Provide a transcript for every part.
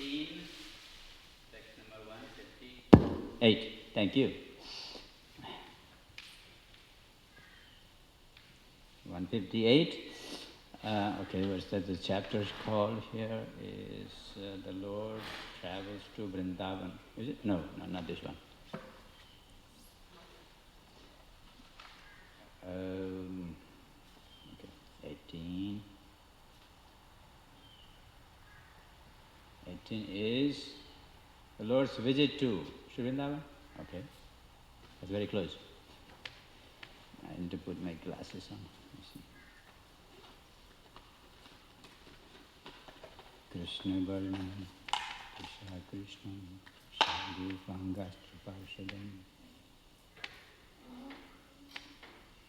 115, text number 158. Thank you. 158. Okay, what's that? The chapter's called here is The Lord Travels to Vrindavan. Is it? No, not this one. Okay, 18. 18 is the Lord's visit to Vrindavan. Okay, that's very close. I need to put my glasses on. Let me see. Krishna Varnam, Krishna Krishna, Sadhupangastra Parshadam.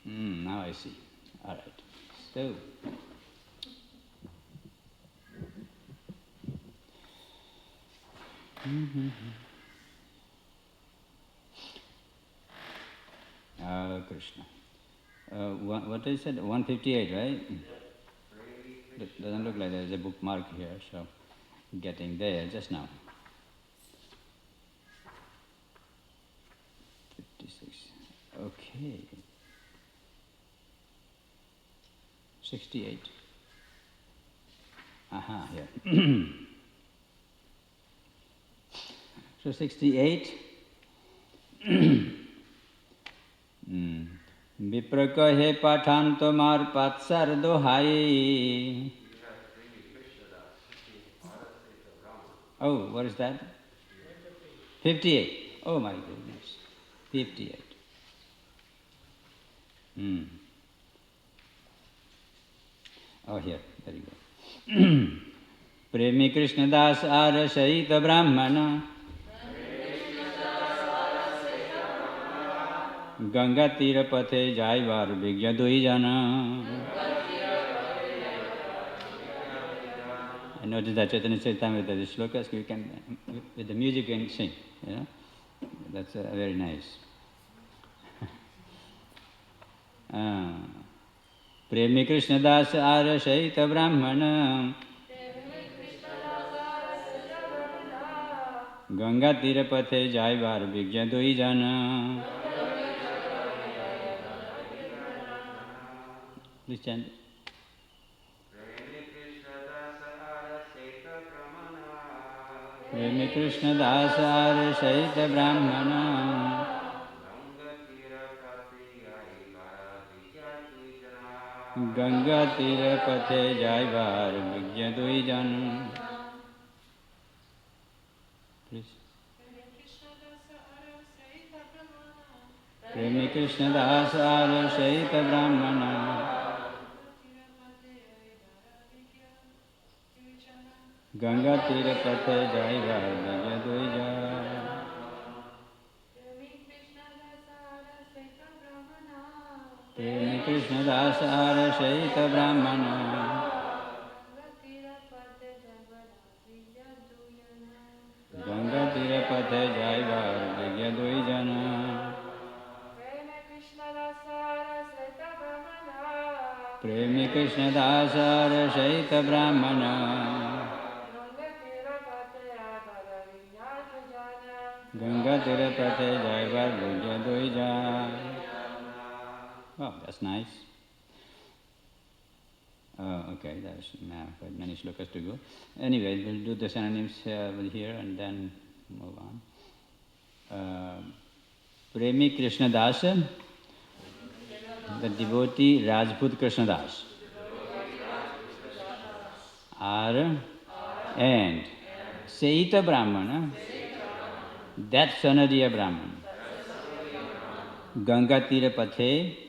Now I see. All right. So, Krishna. What I said, 158, right? Doesn't look like there's a bookmark here, so getting there just now. 56. Okay. 68. Aha, here. So 68. विप्र कहे पठान तुम्हार पात्सर दोहाई. Oh, what is that? 58. Oh my goodness. 58. Oh, here. Very good. Premi Krishna Das Ara Sahita Brahmana Ganga Tira Pathe Jaivar Vigya Duijana. I noticed that Chaitanya Charitamrita with the shlokas, you can, with the music you can sing. You know? That's very nice. Premi Krishna Das Ara Sahita Brahmana Ganga Tira Pathe Jaivar Vigya Duijana. Please chant. Premi Krishna Dasar Shaita Brahmana Ganga Tira Pathe Jaivar Vigya Duijana. Please. Premi Krishna Dasar Shaita Brahmana Ganga Tira Pathe Jaivar Vigya Duijana. Premi Krishna Dasar Shaita Brahmana Ganga Tira Pathe Jaivar Vigya Duijana. Premi Krishna Dasar Shaita Brahmana Ganga Tira Pathe Jaivar Vigya Duijana. Oh, that's nice. Okay, there's quite many shlokas to go. Anyway, we'll do the synonyms here and then move on. Premi Krishna Dasa, the devotee Rajput Krishna Das. R and Seita Brahmana, that Sanadiya Brahman. Ganga Tira Pathe,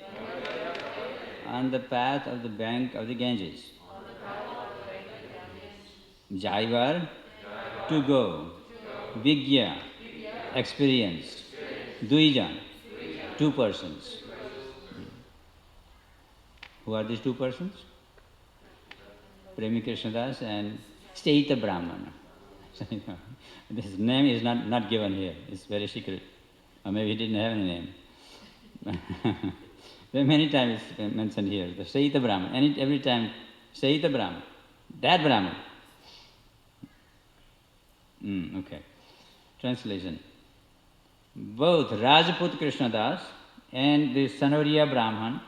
on the path of the bank of the Ganges. Jaivar, to go. Vigya, experienced. Duijan, two persons. Who are these two persons? Premi Krishnadas and Steita Brahmana. This name is not given here. It's very secret. Or maybe he didn't have any name. There are many times mentioned here. The Steita Brahmana. Every time, Steita Brahmana. That Brahmana. Okay. Translation. Both Rajput Krishnadas and the Sanoriya Brahman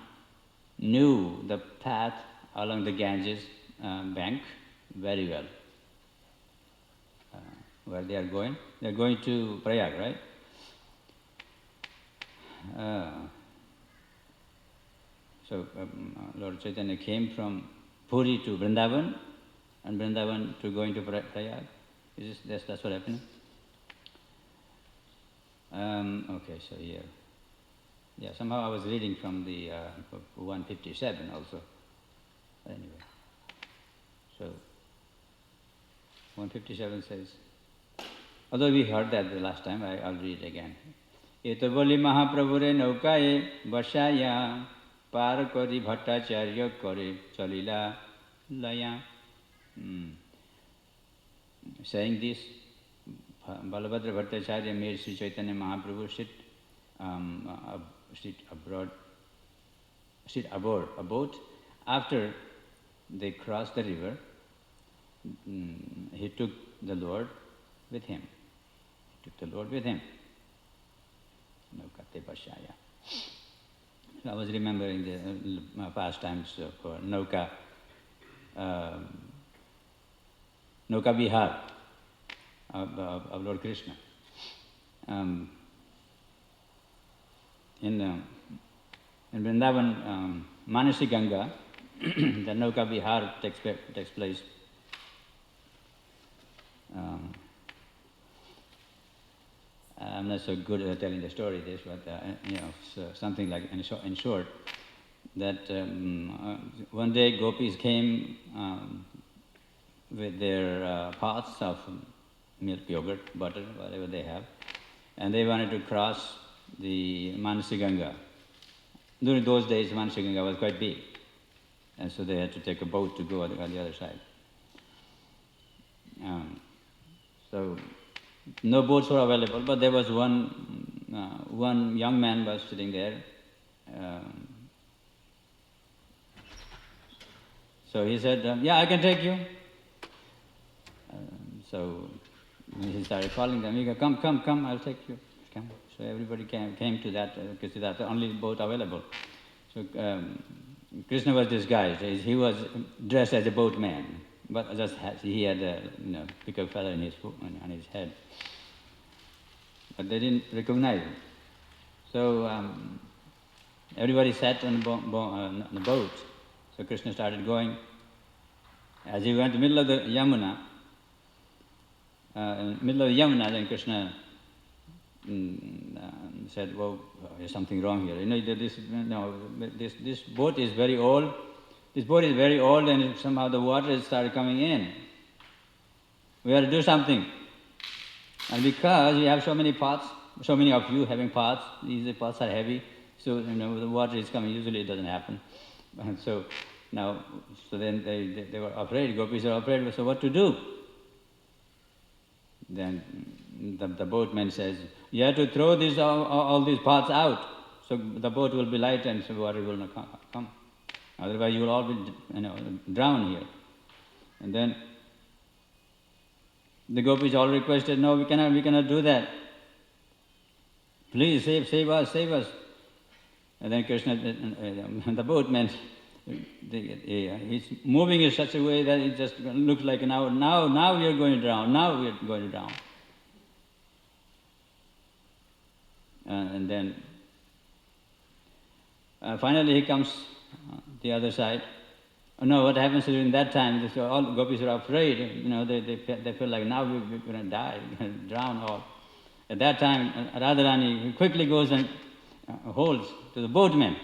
knew the path along the Ganges bank very well. Where they are going? They are going to Prayag, right? So Lord Chaitanya came from Puri to Vrindavan, and Vrindavan to going to Prayag. That's what happened? Okay, so here. Yeah, somehow I was reading from the 157 also. Anyway, so 157 says, although we heard that the last time, I'll read it again. Eto boli Mahaprabhure naukaye vasaya par kori bhattacharya kore chalila laya. Saying this, Balabhadra Bhattacharya made Sri Chaitanya Mahaprabhu sit aboard a boat. After they crossed the river, he took the Lord with him. Naukate Bashaya. So I was remembering the past times for Nauka Vihar of Lord Krishna. In Vrindavan, Manasi Ganga, the Nauka Vihar takes place. I'm not so good at telling the story this, but so something like in short, that one day gopis came with their pots of milk, yogurt, butter, whatever they have, and they wanted to cross the Manasi Ganga. During those days, Manasi Ganga was quite big, and so they had to take a boat to go on the other side. So no boats were available, but there was one young man was sitting there. So he said, yeah, I can take you. So he started calling them. He said, come, I'll take you. Come. So everybody came to that, because that's the only boat available. So Krishna was disguised. He was dressed as a boatman, but just he had a pickup feather on his head. But they didn't recognize him. So everybody sat on the boat. So Krishna started going. As he went to the middle of the Yamuna, then Krishna said, "Well, there's something wrong here. This boat is very old. This boat is very old, and somehow the water has started coming in. We have to do something. And because we have so many pots, so many of you having pots, these pots are heavy, so the water is coming. Usually it doesn't happen. And so then they were afraid. Gopis were afraid. So what to do? Then the boatman says, you have to throw all these pots out, so the boat will be light and so water will not come. Otherwise you will all be drown here. And then the gopis all requested, no, we cannot do that. Please save us. And then Krishna, the boatman, he's moving in such a way that it just looks like now we are going to drown. Now we are going to drown. And then finally he comes the other side. No, what happens during that time? All the gopis are afraid. They feel like now we're going to die, we're going to drown all. At that time, Radharani quickly goes and holds to the boatman.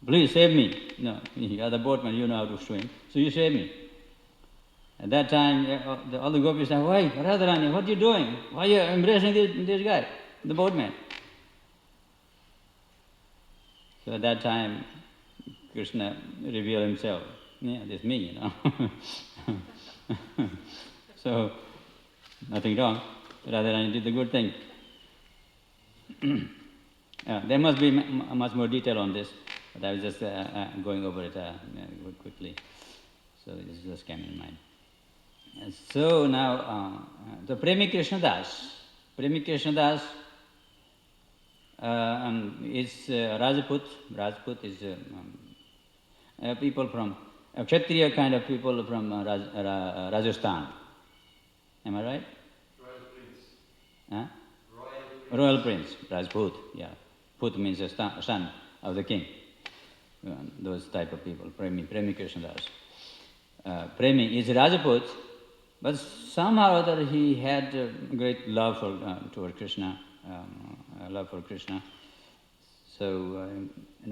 Please save me. No, you are the boatman, you know how to swim, so you save me. At that time, all the gopis say, why, Radharani, what are you doing? Why are you embracing this guy, the boatman? So at that time, Krishna revealed himself. Yeah, this is me, So, nothing wrong. Radharani did the good thing. There must be much more detail on this, but I was just going over it quickly. So this just came in mind. So now, the Premi Krishna Das. Premi Krishna Das is Rajput. Rajput is people from Kshatriya kind of people from Rajasthan. Am I right? Royal Prince. Huh? Royal Prince. Royal Prince, Rajput. Yeah, Put means a son of the king. Those type of people. Premi Krishna Das. Premi is Rajput, but somehow or other he had great love for toward Krishna, love for Krishna. So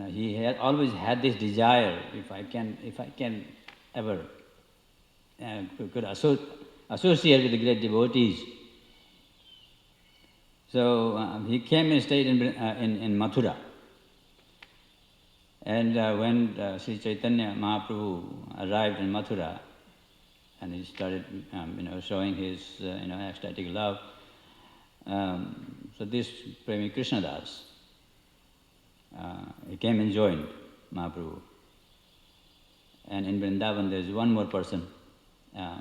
he had always had this desire. If I can ever could associate with the great devotees. So he came and stayed in Mathura. And when Sri Chaitanya Mahaprabhu arrived in Mathura, and he started, showing his, ecstatic love, so this Premi Krishna Das, he came and joined Mahaprabhu. And in Vrindavan, there's one more person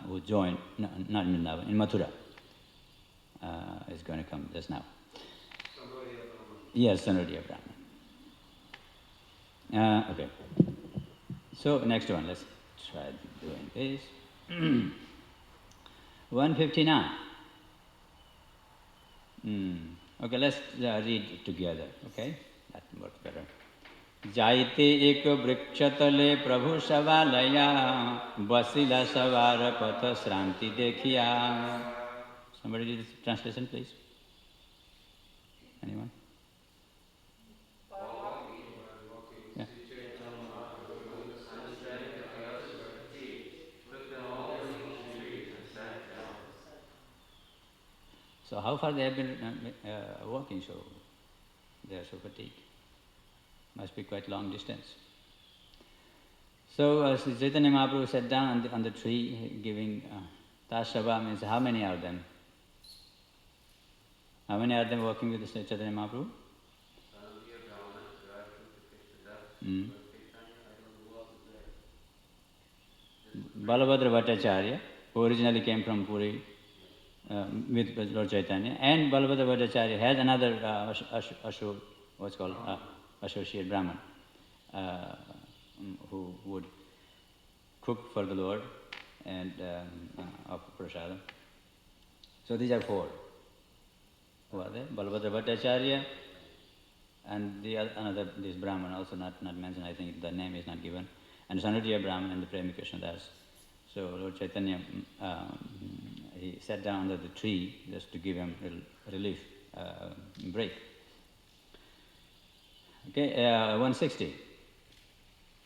who joined, not in Vrindavan, in Mathura, is going to come just now. Yes, Sanodiya Brahman. Okay. So next one, let's try doing this. 159. Okay, let's read together. Okay, that works better. जायते एक वृक्षतले प्रभु सवालया बसिला सवार पथ श्रांति देखिया. Somebody read the translation, please. Anyone? Yeah. So how far they have been walking? So they are so fatigued. Must be quite long distance. So Sri Chaitanya Mahaprabhu sat down on the tree, giving Tasava means how many are them? How many are them walking with Sri Chaitanya Mahaprabhu? Balabhadra Bhattacharya, who originally came from Puri with Lord Chaitanya, and Balabhadra Bhattacharya has another what's called associate Brahman, who would cook for the Lord and offer prasadam. So these are four. Who are they? Balabhadra Bhattacharya and this Brahman, also not mentioned, I think the name is not given, and Sanodiya Brahman and the Premi Krishna Das. So Lord Chaitanya, he sat down under the tree just to give him relief, break. Okay, 160.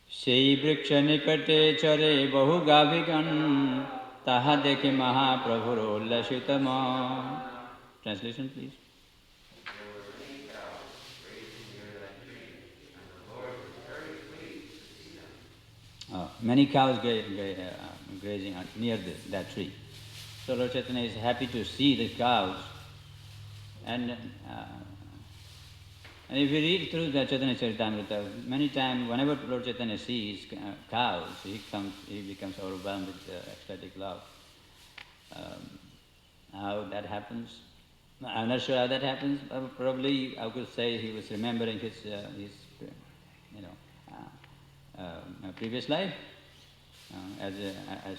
Shei vriksha nikate chare bahu gavigan taha dekhe Mahaprabhu ullashitama. Translation, please. There were many cows grazing near that tree, and the Lord was very pleased to see them. Many cows grazing near that tree. So Lord Chaitanya is happy to see the cows. And if you read through the Chaitanya Charitamrita, many times, whenever Lord Chaitanya sees cows, he becomes overwhelmed with ecstatic love. How that happens? I'm not sure how that happens. Probably I could say he was remembering his previous life as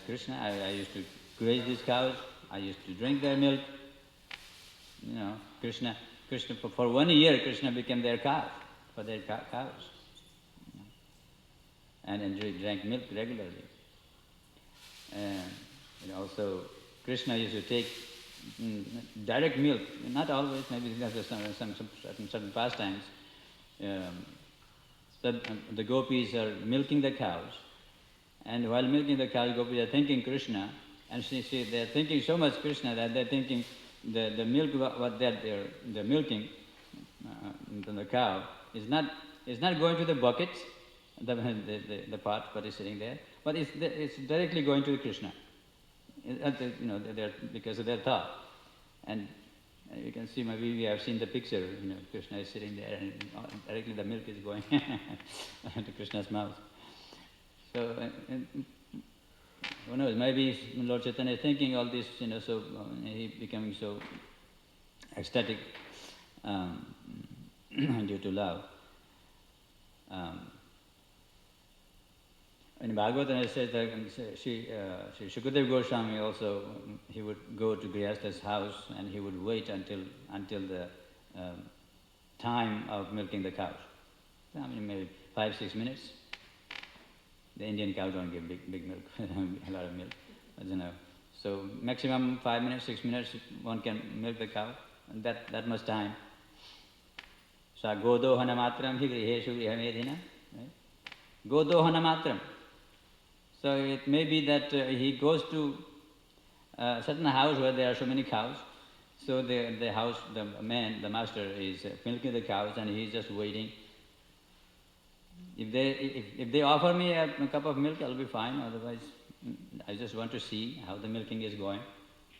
Krishna. I used to graze these cows. I used to drink their milk. Krishna for 1 year, Krishna became their cow for their cows, and drank milk regularly. And also, Krishna used to take direct milk, not always, maybe because of some certain pastimes. The gopis are milking the cows, and while milking the cows, gopis are thinking Krishna, and they are thinking so much Krishna that they're thinking the milk what they're milking from the cow is not going to the bucket, the pot what is sitting there, but it's directly going to Krishna. Because of their thought. And you can see, maybe we have seen the picture, Krishna is sitting there and directly the milk is going to Krishna's mouth. So Who knows, maybe Lord Chaitanya is thinking all this, so he becoming so ecstatic due to love. In Bhagavatam it says that Sri Shukadev Goswami also, he would go to Grihastha's house and he would wait until the time of milking the cows. I mean, maybe 5-6 minutes. The Indian cow don't give big milk, a lot of milk. So maximum 5 minutes, 6 minutes, one can milk the cow, and that much time. Sa godohana matram hi griheshu grihamedhina. Godohana matram. So it may be that he goes to a certain house where there are so many cows. So the house, the man, the master is milking the cows and he is just waiting. If they offer me a cup of milk, I'll be fine. Otherwise, I just want to see how the milking is going.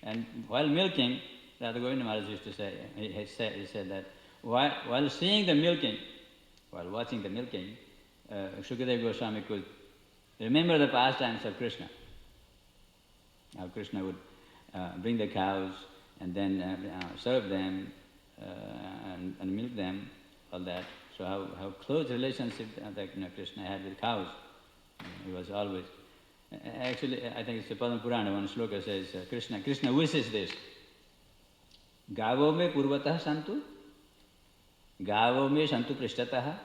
And while milking, Radha Govinda Maharaj used to say, he said that while seeing the milking, while watching the milking, Shukadeva Goswami could remember the pastimes of Krishna. How Krishna would bring the cows and then serve them and milk them, all that. So how close relationship that Krishna had with cows. He was always. Actually, I think it's the Padma Purana, one sloka says, Krishna wishes this. Gavo me purvatah santu, gavo me santu prishtatah,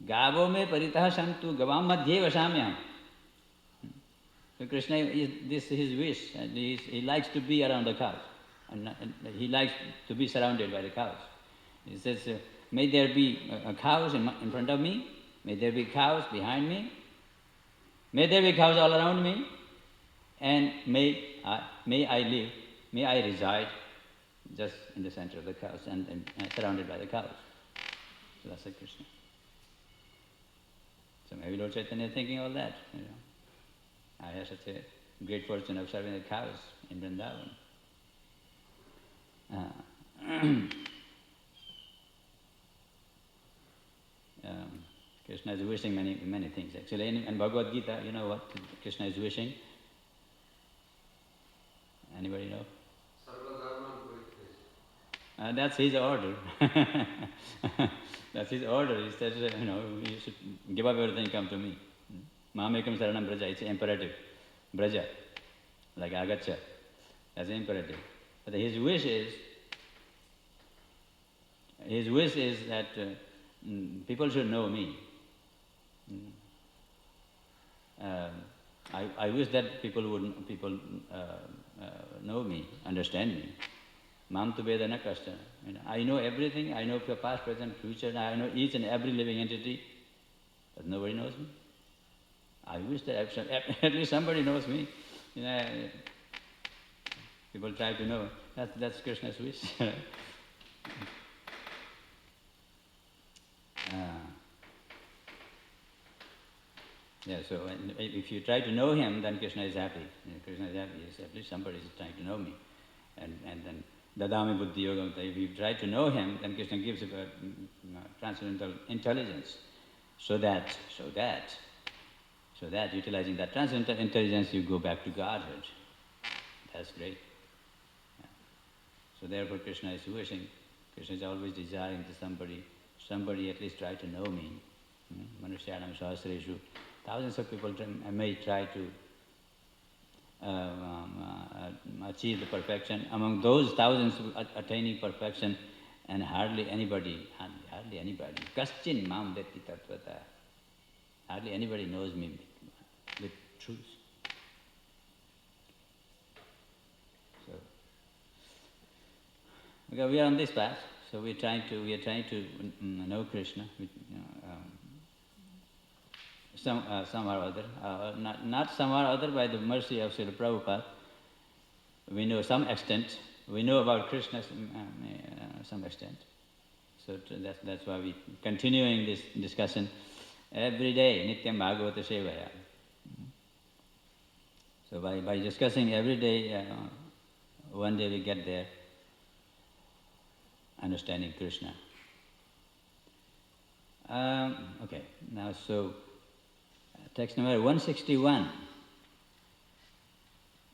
gavo me paritah santu, gavam madhye vashamyam. So Krishna, this is his wish, and he likes to be around the cows. And he likes to be surrounded by the cows. He says, may there be cows in front of me, may there be cows behind me, may there be cows all around me, and may I live, may I reside just in the center of the cows and surrounded by the cows. So that's Krishna. So maybe Lord Chaitanya is thinking all that. I have such a great fortune of serving the cows in Vrindavan. Krishna is wishing many things. Actually, in Bhagavad Gita, you know what Krishna is wishing? Anybody know? That's his order. That's his order. He says, you should give up everything, come to me. Mamekam saranam braja, it's imperative. Braja, like agacha, that's imperative. But his wish is that people should know me. I wish that people know me, understand me. Mam tu vedana kashta. I know everything. I know past, present, future. I know each and every living entity, but nobody knows me. I wish that at least somebody knows me. People try to know. That's Krishna's wish. So if you try to know him, then Krishna is happy. Krishna is happy. Yes, at least somebody is trying to know me. And then dadami buddhi yogam. If you try to know him, then Krishna gives you a transcendental intelligence. So that utilizing that transcendental intelligence, you go back to Godhead. That's great. So therefore Krishna is wishing, Krishna is always desiring to somebody at least try to know me. Manushyanam sahasreshu. Thousands of people may try to achieve the perfection. Among those thousands attaining perfection, and hardly anybody, kaschin mam vetti tattvata. Hardly anybody knows me with truth. So, because we are on this path, so we are trying to know Krishna. Somehow or other, not somehow or other, by the mercy of Srila Prabhupada, we know some extent. We know about Krishna some extent. So that's why we continuing this discussion every day, Nityam Bhagavata Sevaya. So by discussing every day, one day we get there, understanding Krishna. Okay, now so text number 161.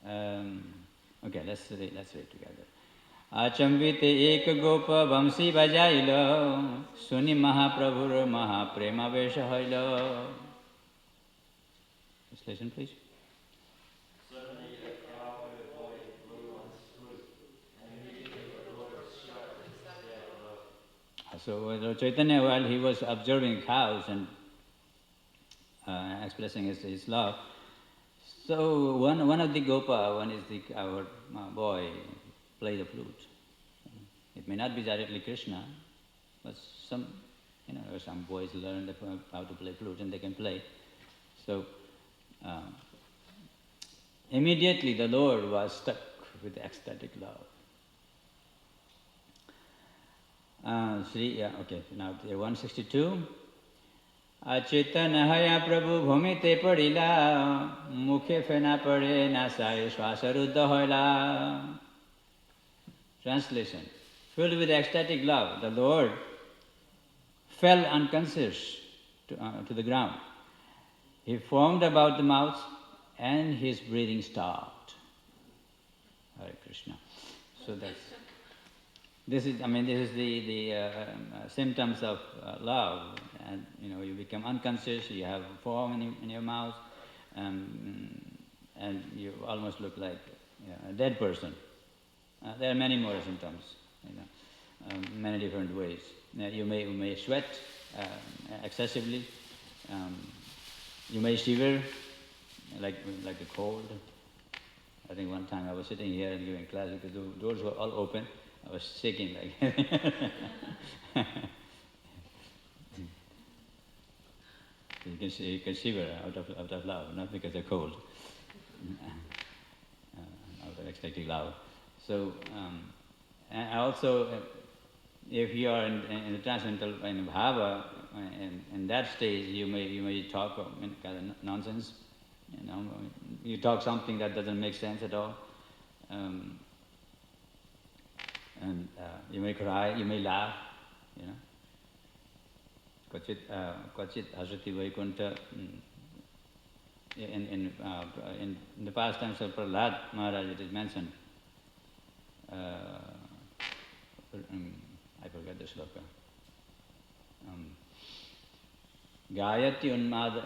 Okay, let's read together. Achambite ek gopa vamsi bajailo, suni Mahaprabhur Mahaprema vesha hailo. Translation, please. Suddenly a cow with a boy blew on his flute, and immediately the Lord shut his dead love. So Lord Chaitanya, while he was observing cows and expressing his love, so one of the gopa, our boy, play the flute. It may not be directly Krishna, but some boys learn how to play flute and they can play. So immediately the Lord was struck with ecstatic love. Okay, now 162. Achetanahaya Prabhu bhumite padila, mukhe fena pade nasaye swasarudha hoila. Translation. Filled with ecstatic love, the Lord fell unconscious to the ground. He foamed about the mouth and his breathing stopped. Hare Krishna. So this is the symptoms of love, and you become unconscious. You have foam in your mouth, and you almost look like a dead person. There are many more symptoms, many different ways. You may sweat excessively. You may shiver like a cold. I think one time I was sitting here and giving class because the doors were all open. I was shaking like you can shiver out of love, not because of cold, out of ecstatic love. So, and also, if you are in the transcendental bhava, in that stage, you may talk kind of nonsense. You talk something that doesn't make sense at all, and you may cry, you may laugh. Kvachit hasati vaikunta. In the pastimes of Prahlad Maharaj, it is mentioned. I forget the sloka. Gayati unmada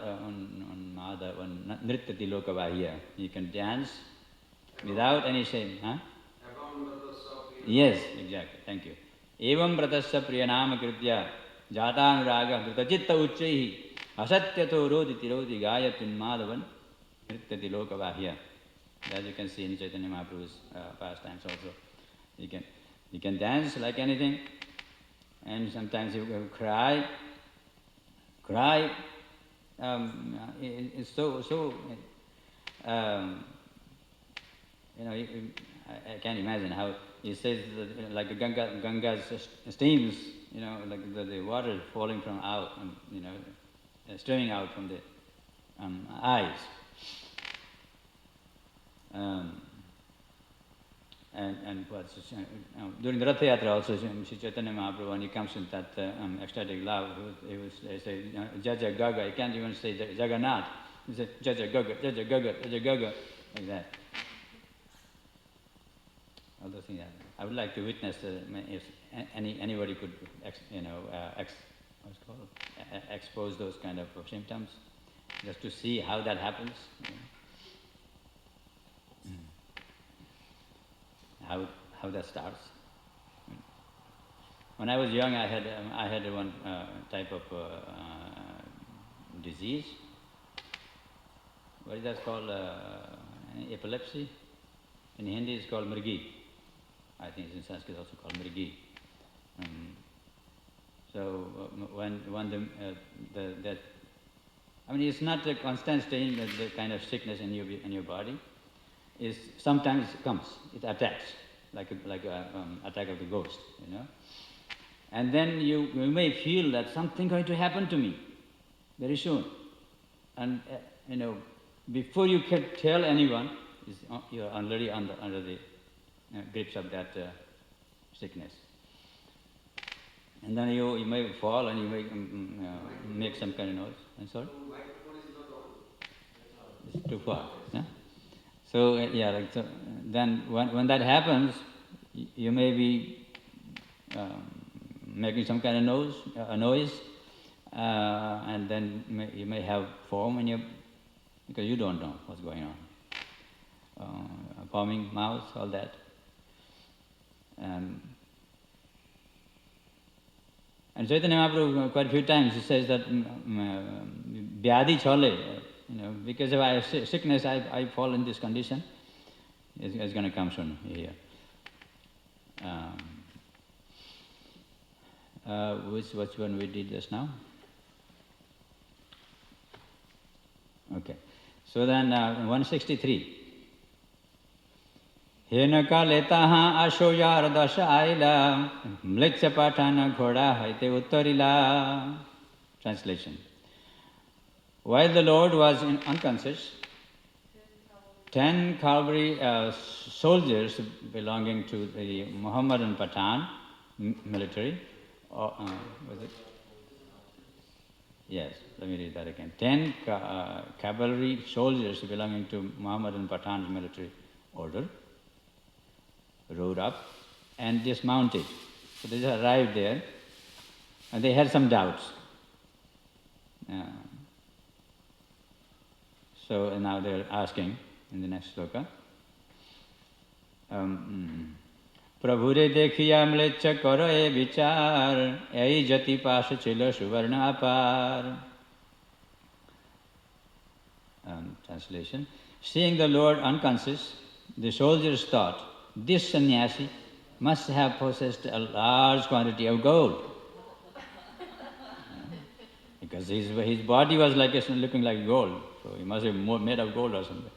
nrityati lokavahya. You can dance without any shame. Huh? Yes, exactly. Thank you. Evam vratasya priyanama kritya jatanuraga dritachitta uchchaihi asatyato roditi rodi gayati unmadavan nrityati lokavahya. As you can see in Chaitanya Mahaprabhu's pastimes also. You can dance like anything, and sometimes you cry. It's so. I can't imagine how he says that, like Ganga's streams, like the water falling from out, streaming out from the eyes. And during the Ratha Yatra also, Sri Chaitanya Mahaprabhu, when he comes in that ecstatic love, he would say, Jaja Gaga. He can't even say Jagannath. He said Jaja Gaga, Jaja Gaga, Jaja Gaga, like that. All those things. I would like to witness if anybody could, expose those kind of symptoms, just to see how that happens. How that starts. When I was young, I had one type of disease. What is that called? Epilepsy. In Hindi, it's called mrigi. I think it's in Sanskrit also called mrigi. So when it's not a constant state, the kind of sickness in your body. Is sometimes comes, it attacks, like a attack of the ghost, and then you may feel that something going to happen to me very soon, and before you can tell anyone, you are already under the grips of that sickness, and then you may fall and you may make some kind of noise. I'm sorry, it's too far. Yeah? So yeah, like so, then when that happens, you may be making some kind of noise, and then you may have foam in your, because you don't know what's going on. Foaming mouth, all that. And Chaitanya Mahaprabhu quite a few times he says that vyadhi chole, because of our sickness, I fall in this condition. It's going to come soon here. Which one we did just now? Okay. So then 163. Henaka letaha ashoyar dasha aila mlitya patana ghoda haite uttarila. Translation. While the Lord was unconscious, 10 cavalry soldiers belonging to the Muhammadan Pathan military, was it? Yes, let me read that again. 10 cavalry soldiers belonging to Muhammadan Pathan's military order rode up and dismounted. So they just arrived there and they had some doubts. So now they're asking in the next sloka. Prabhure dekhiya mlecha karo e vichar, ei jati pasha chilo suvarna apar. Translation. Seeing the Lord unconscious, the soldiers thought, this sannyasi must have possessed a large quantity of gold. Because his body was like looking like gold, so he must have made of gold or something.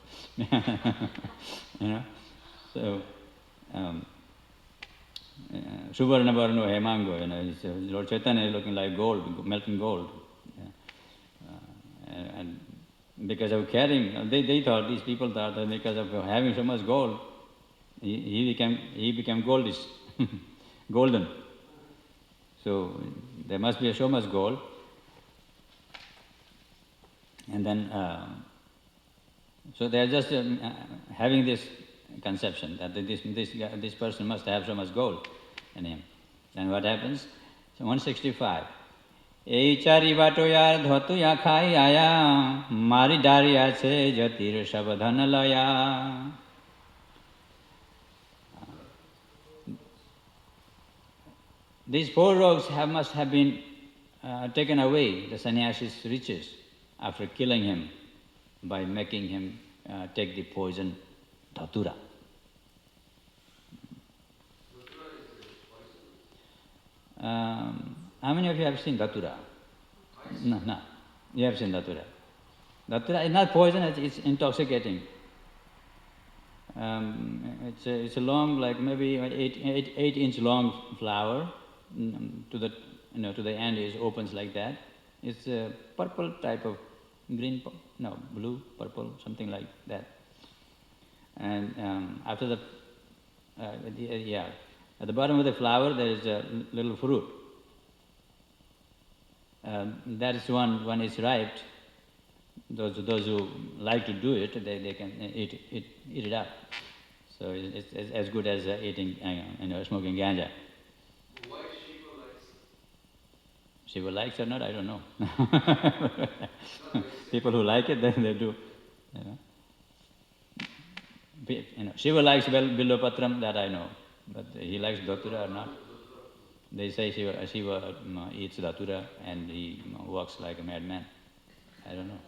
So Suvarna Varno Hemango, Lord Chaitanya is looking like gold, melting gold. And because of carrying, they thought, these people thought that because of having so much gold, he became goldish, golden. So there must be so much gold. And then, so they are just having this conception that this person must have so much gold in him. Then what happens? So 165. Ei chari bato yar dhatu ya khai aya, mari dari ache jatir sabadhan laya. These 4 rogues must have been taken away, the sannyasi's riches, after killing him by making him take the poison dhatura. How many of you have seen dhatura? No. You have seen dhatura. Dhatura is not poison, it's intoxicating. It's a long, like maybe 8-inch long flower. To the end it opens like that. It's a purple type of blue, purple, something like that. And after the at the bottom of the flower there is a little fruit. That is when it's ripe. Those who like to do it, they can eat it up. So it's as good as eating, smoking ganja. Why Shiva likes it? Shiva likes or not, I don't know. People who like it, then they do. Shiva likes Bilopatram, that I know. But he likes Dhatura or not. They say Shiva eats Dhatura and he walks like a madman. I don't know.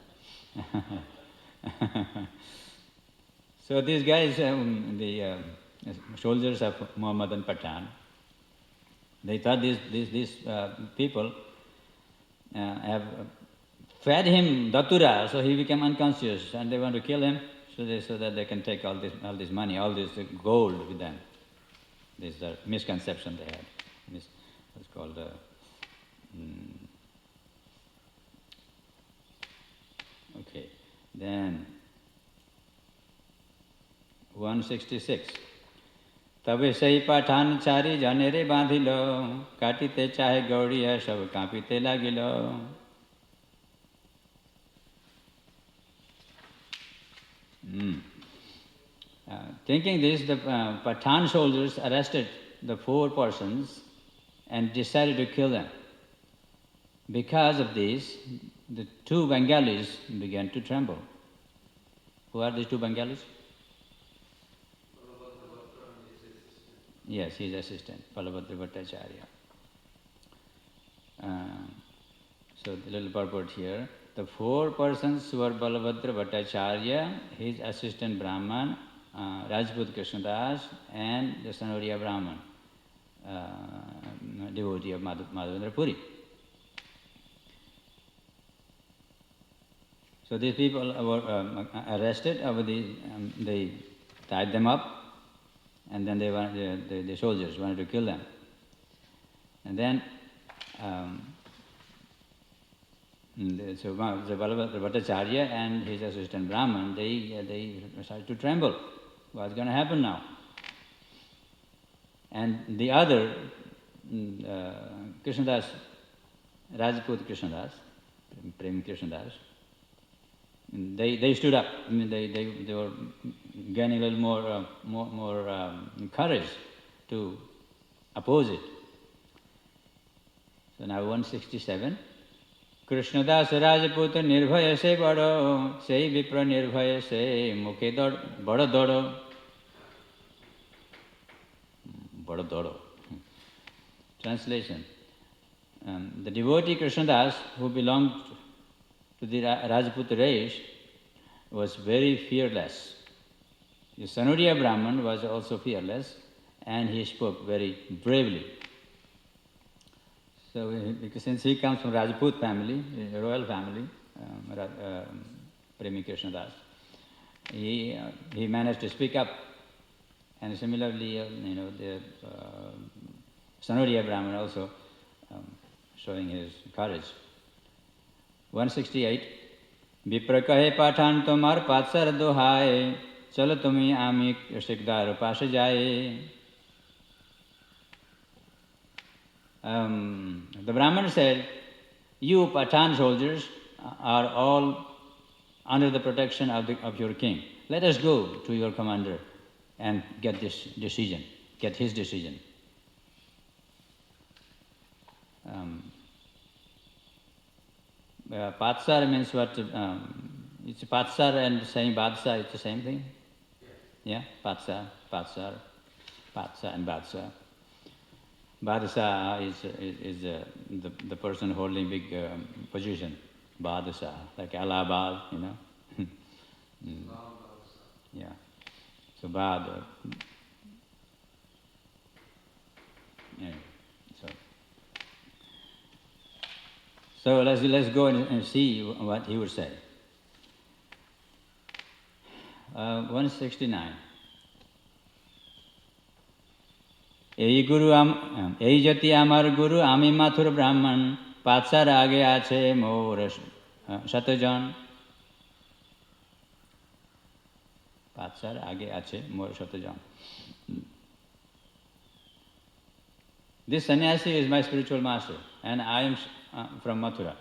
So these guys, the soldiers of Muhammadan Pathan, they thought these people have fed him Dhatura, so he became unconscious, and they want to kill him so that they can take all this money, all this gold with them. This is a misconception they had. This was called okay. Then 166. तबे सही पठान चारी जाने रे बांधिलो, काटिते चाहे गौड़िया सब कांपिते लागिलो. Thinking this, the Pathan soldiers arrested the 4 persons and decided to kill them. Because of this, the 2 Bengalis began to tremble. Who are these 2 Bengalis? Yes, his assistant, Balabhadra Bhattacharya. So the little purport here. The 4 persons were Balabhadra Bhattacharya, his assistant Brahman, Rajput Krishnadas, and the Sanoriya Brahman, devotee of Madhavendra Puri. So these people were arrested. They tied them up, and then the soldiers wanted to kill them. And then so the Bhattacharya and his assistant Brahman, they started to tremble. What's going to happen now? And the other, Krishnadas, Rajput Krishnadas, Prem Krishnadas, they stood up. I mean, they were gaining a little more courage to oppose it. So now 167. Krishnadas Rajput nirbhaya se bado, sei vipra nirbhaya se mukhe bada dodo. Bada dodo. Translation. The devotee Krishnadas, who belonged to the Rajput race, was very fearless. The Sanoriya Brahman was also fearless, and he spoke very bravely. So, because since he comes from Rajput family, a royal family, Premi Krishnadas, he managed to speak up, and similarly, the Sanoriya Brahman also showing his courage. 168. Vipra kahe pathan tomar patsar dohai, chalo tumi ami sikdar pashe jaye. The Brahman said, you Pathan soldiers are all under the protection of your king. Let us go to your commander and get his decision. Patsar means what? It's Patsar and saying Badsa, it's the same thing? Yeah, Patsar and Badsa. Badasa is the person holding big position. Badasa, like Allahabad, Yeah. So Bad. Yeah. So let's go and see what he would say. 169. এই জাতি আমার গুরু আমি মাথুর ব্রাহ্মণ পাঁচার আগে আছে মোর শতজন পাঁচার আগে আছে মোর শতজন. This sannyasi is my spiritual master, and I am from Mathura.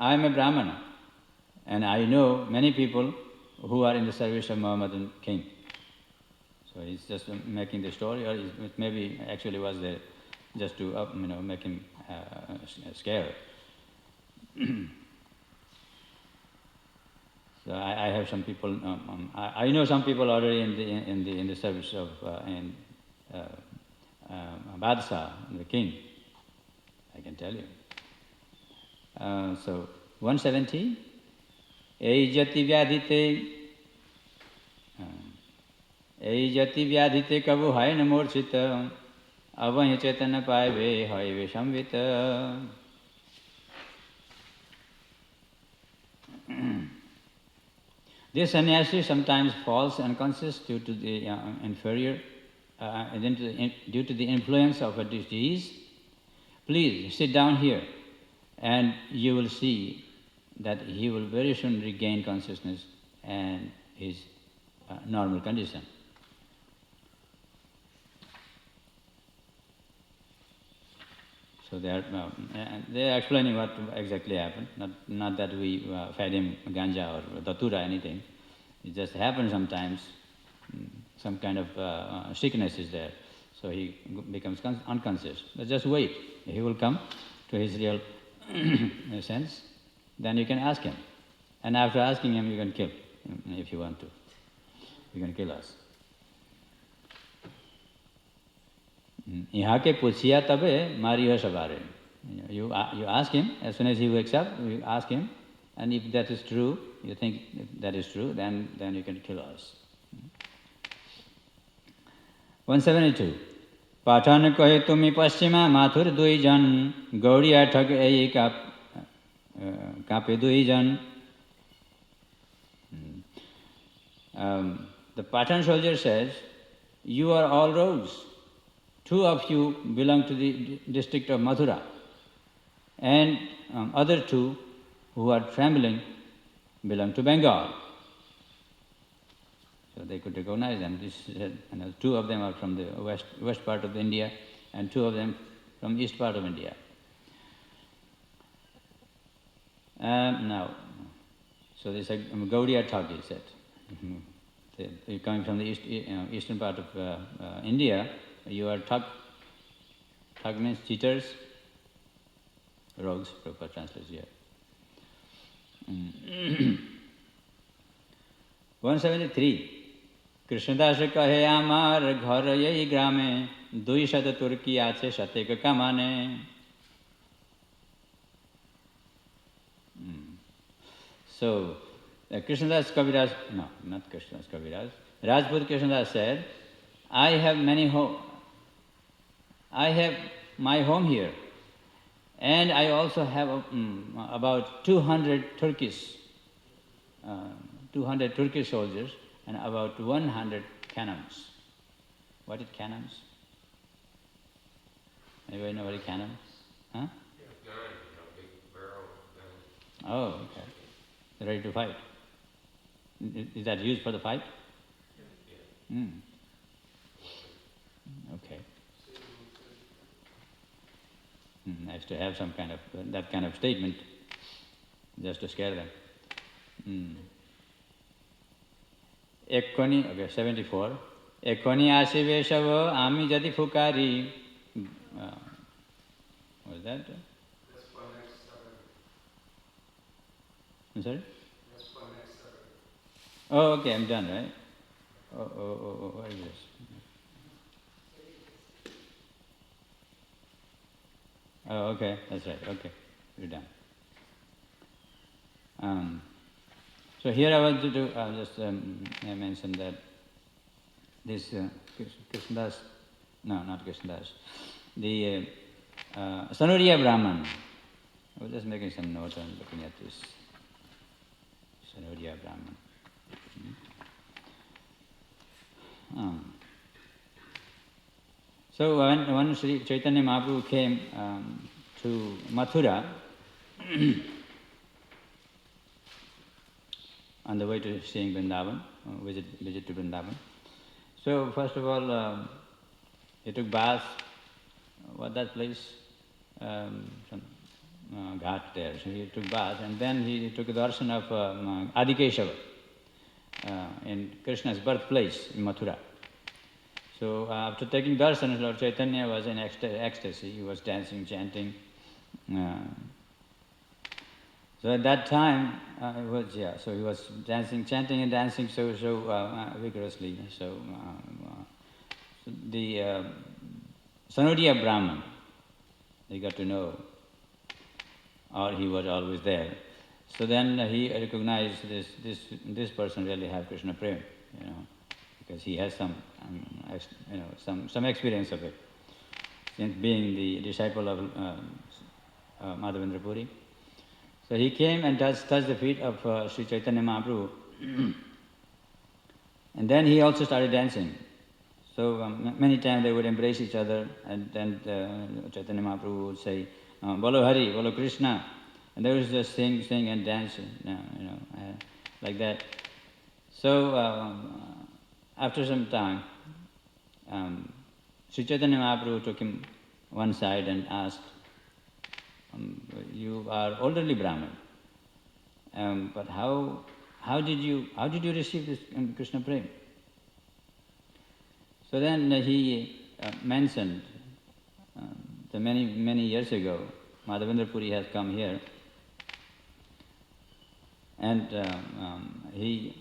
I am a Brahmana, and I know many people who are in the service of Mohammedan king. So he's just making the story, or it maybe actually was there just to make him scared. So I have some people. I know some people already in the service of Badsa, the king. I can tell you. So 170. Ei jati vyadhite. এই জাতি ব্যাধিতে কবু হয় না মূর্ছিত অবহি চেতন পাইবে হইবে সম্বিত. This sannyasi sometimes falls unconscious due to the due to the influence of a disease. Please sit down here, and you will see that he will very soon regain consciousness and his normal condition. So they are explaining what exactly happened. Not that we fed him ganja or datura, anything. It just happens sometimes. some kind of sickness is there. So he becomes unconscious. But just wait. He will come to his real sense. Then you can ask him. And after asking him, you can kill if you want to. You can kill us. Ihake puchiya tabe mariya sabare. You ask him, as soon as he wakes up, you ask him, and if that is true, you think if that is true, then you can kill us. 172. Pathan kahe tumi paschima mathur duijan gauriya thak ei kape duijan. The Pathan soldier says, you are all rogues. 2 of you belong to the district of Mathura, and other 2 who are trembling belong to Bengal. So they could recognize them. This, 2 of them are from the west part of India, and 2 of them from east part of India. Now, so this is Gaudiya Thak, he said. You're coming from the eastern part of India. You are Thak. Thak means cheaters, rogues, proper translation here. 173. Krishnadas kahe amar ghar yei grame 200 turki ache shatek kamane. So, Krishnadas Kaviraj, no, not Krishnadas Kaviraj, Rajput Krishnadas said, I have my home here, and I also have about 200 Turkish soldiers and about 100 cannons. What is cannons? Anybody know what is cannons? Huh? Yeah, big barrel gun. Oh, okay. They're ready to fight. Is that used for the fight? Yeah. Okay. Nice to have some kind of that kind of statement, just to scare them. Ekkoni, okay, 74. Ekkoni asive shavo ami jadi fukari. What is that? That's for next Saturday. I'm sorry? That's for next Saturday. Oh, okay, I'm done, right? Oh, what is this? Oh, okay, that's right, okay, we're done. So here I want to do, I mentioned that this Krishnadas, no, not Krishnadas, the Sanuriya Brahman. I was just making some notes on looking at this Sanuriya Brahman. So when Sri Chaitanya Mahaprabhu came to Mathura, on the way to seeing Vrindavan, visit to Vrindavan. So first of all, he took bath. What that place? Some ghat there. So he took bath, and then he took a darshan of Adikeshava in Krishna's birthplace in Mathura. So after taking darshan, Lord Chaitanya was in ecstasy. He was dancing, chanting. So at that time, so he was dancing, chanting and dancing so vigorously. So the Sanuriya Brahman, he got to know, or he was always there. So then he recognized this person really has Krishna Prem, because he has some experience of it, since being the disciple of Madhavendra Puri. So he came and touched the feet of Sri Chaitanya Mahaprabhu, and then he also started dancing. So many times they would embrace each other, and then Chaitanya Mahaprabhu would say, "Bolo Hari, Bolo Krishna," and they would just sing and dance, like that. So after some time, Sri Chaitanya Mahaprabhu took him one side and asked, "You are elderly Brahmin, but how did you receive this Krishna Prem?" So then he mentioned that many years ago, Madhavendra Puri has come here, and he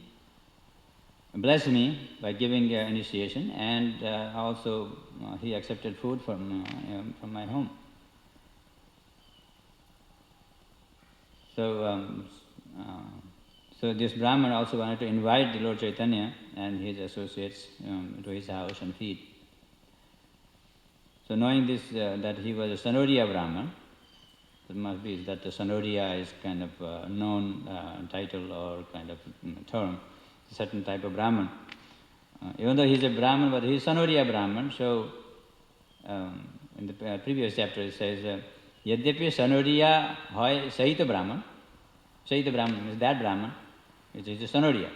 blessed me by giving initiation, and also he accepted food from my home. So this Brahman also wanted to invite the Lord Chaitanya and his associates to his house and feed. So knowing this, that he was a Sanoriya Brahman, it must be that the Sanoriya is kind of a known title or kind of term, a certain type of Brahman. Even though he's a Brahman, but he's Sanoriya Brahman, so in the previous chapter it says, Yadyapi Sanoriya hoy Sahita Brahman means that Brahman, which is the Sanoriya.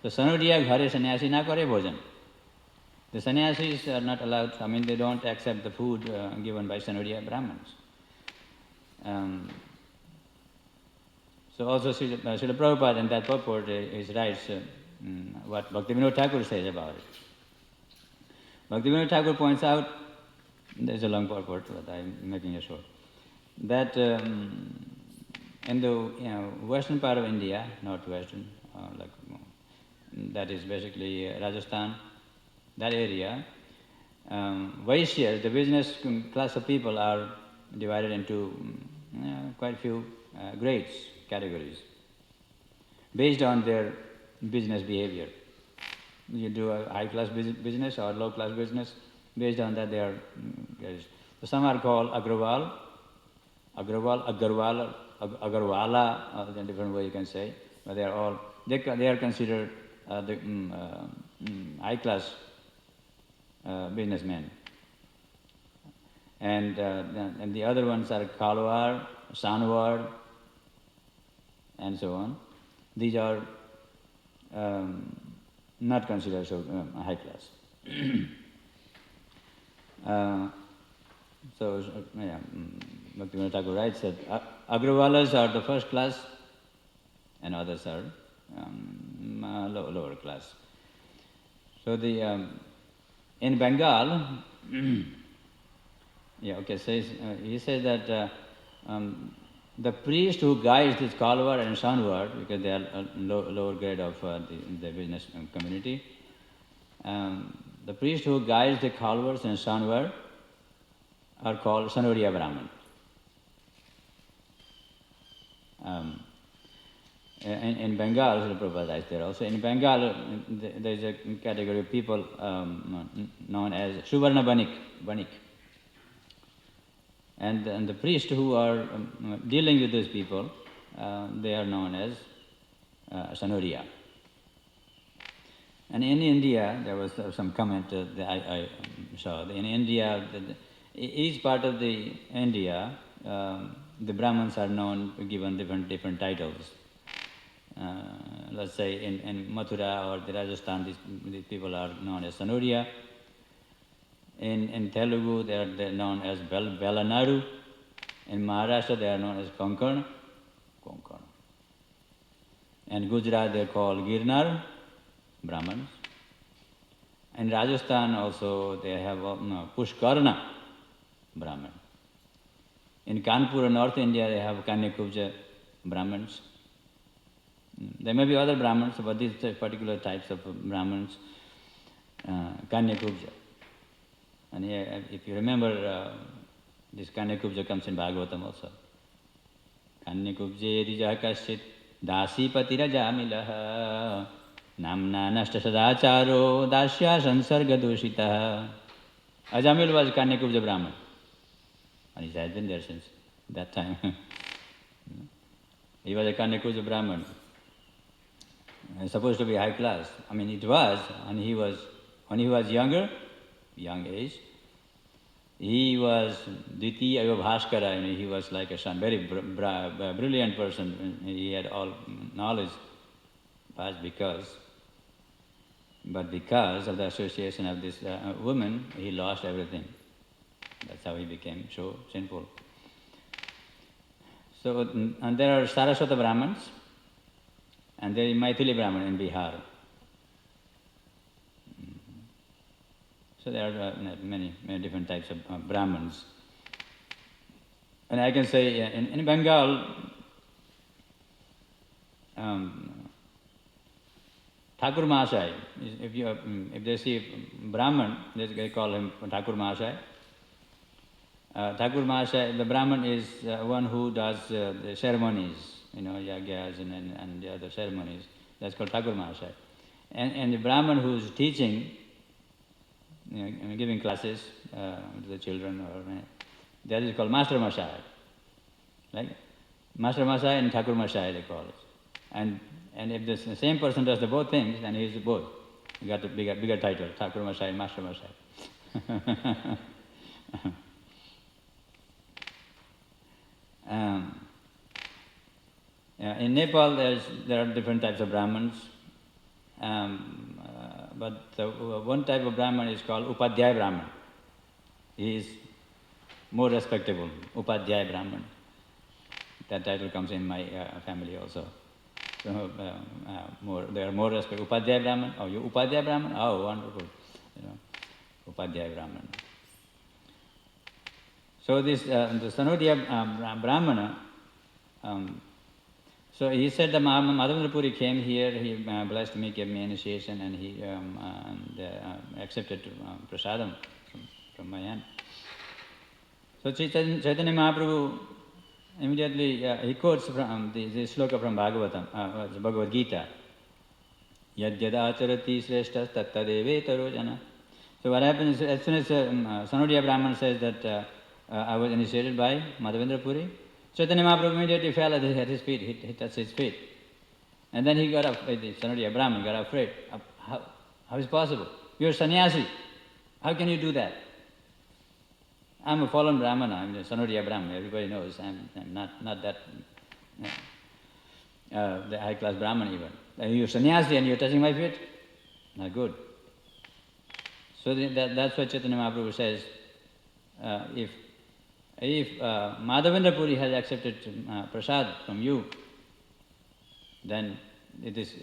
So Sanoriya ghare sannyasi na kare bhojan. The sannyasis are not allowed, I mean they don't accept the food given by Sanoriya Brahmans. So also Srila Prabhupada in that purport is writes what Bhaktivinoda Thakur says about it. Bhaktivinoda Thakur points out, there's a long purport, but I'm making it short, that in the western part of India, northwestern, that is basically Rajasthan, that area, Vaishyas, the business class of people, are divided into quite few grades, categories, based on their business behavior. You do a high-class business or low-class business, based on that they are. So some are called Agrawala, a different way you can say, but they are all, they are considered the high-class businessmen. And the other ones are Kalwar, Sanwar, and so on. These are not considered so high class. Bhaktivinoda Thakur writes that Agrawalas are the first class and others are lower class. So the in Bengal, he says that the priest who guides this Kalwar and Sanwar, because they are lower grade of the business community, the priest who guides the Kalwars and Sanwar are called Sanoriya Brahman. In Bengal, Srila Prabhupada is there also. In Bengal, there is a category of people known as Suvarna Banik. And the priests who are dealing with those people, they are known as Sanoriya. And in India, there was some comment that I saw. In India, each part of the India, the Brahmins are known, given different titles. Let's say in Mathura or the Rajasthan, these people are known as Sanoriya. In Telugu, they are known as Belanaru. In Maharashtra, they are known as Konkan. In Gujarat, they are called Girnar, Brahmins. In Rajasthan also, they have Pushkarna, Brahman. In Kanpur, North India, they have Kanyakubja Brahmins. There may be other Brahmins, but these particular types of Brahmins, Kanyakubja. And here, if you remember, this Kanyakubja comes in Bhagavatam also. Kanyakubje rija kasyit dasi patiraja milaha namna nashta sadacharo dasya sansarga doshitaha. Ajamil was Kanyakubja Brahman. And he has been there since that time. He was a Kanyakubja Brahman. Supposed to be high class. I mean, it was, and when he was young age, he was Dvitiya Bhaskara, he was like a son, very brilliant person. He had all knowledge, but because of the association of this woman, he lost everything. That's how he became so sinful. So, and there are Saraswata Brahmins, and there is Maithili Brahman in Bihar. So there are many different types of Brahmins. And I can say in Bengal, Thakur Mahasai, if they see Brahman, they call him Thakur Mahasai. Thakur Mahasai, the Brahman is one who does the ceremonies, yagyas and the other ceremonies. That's called Thakur Mahasai. And the Brahman who is teaching, giving classes to the children, that is called Master Masai. Right? Master Masai and Thakur Masai they call it. And if the same person does the both things, then he is both. You got the bigger title, Thakur Masai and Master Masai. In Nepal, there are different types of Brahmins, but one type of Brahman is called Upadhyaya Brahman. He is more respectable, Upadhyaya Brahman. That title comes in my family also. So they are more respectable. Upadhyaya Brahman. Oh, you Upadhyaya Brahman? Oh, wonderful. Upadhyaya Brahman. So this the Sanodya Brahmana. So he said that Madhavendra Puri came here. He blessed me, gave me initiation, and he accepted prasadam from my hand. So Chaitanya Mahaprabhu immediately he quotes from the sloka from Bhagavatam, Bhagavad Gita. Yad yada acharati sreshtas tattadeve jana. So what happens as soon as Sanodya Brahman says that I was initiated by Madhavendra Puri, Chaitanya Mahaprabhu immediately fell at his feet, he touched his feet. And then he got up, the Sanodya Brahman got afraid. How is it possible? You're a sannyasi. How can you do that? I'm a fallen Brahmana, I'm a Sanodya Brahman, everybody knows. I'm not that the high-class Brahman even. You're a sannyasi and you're touching my feet? Not good. So that's why Chaitanya Mahaprabhu says, if Madhavendra Puri has accepted prasad from you, then it is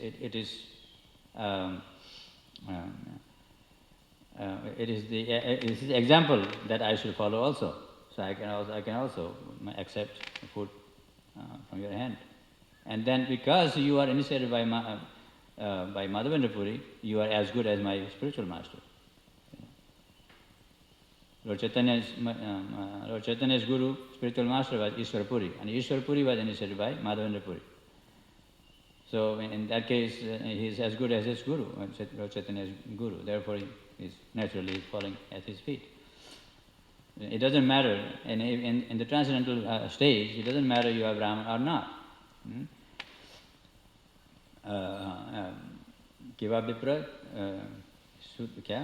the example that I should follow also. So I can also accept food from your hand. And then because you are initiated by Madhavendra Puri, you are as good as my spiritual master. Lord Chaitanya's guru, spiritual master was Ishwar Puri, and Ishwar Puri was initiated by Madhavendra Puri. So in that case, he is as good as his guru, Lord Chaitanya's guru. Therefore, he is naturally falling at his feet. It doesn't matter, in the transcendental stage, it doesn't matter you are Brahman or not. Kiva Vipra, क्या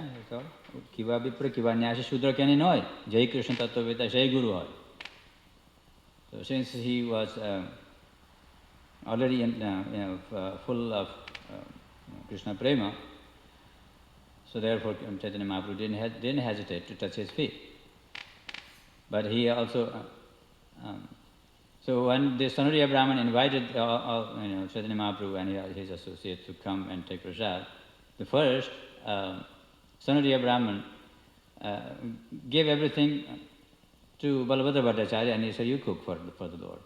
किवा विप्र किवा न्यासी शूद्र क्या नहीं होय जय कृष्ण तत्ववेता जय गुरु होय. So since he was already full of Krishna prema, so therefore Chaitanya Mahaprabhu didn't hesitate to touch his feet. But he also so when the Sanodya Brahman invited Chaitanya Mahaprabhu and his associates to come and take prasad, the first Sanodya Brahman gave everything to Balabhadra Bhattacharya and he said, you cook for the Lord.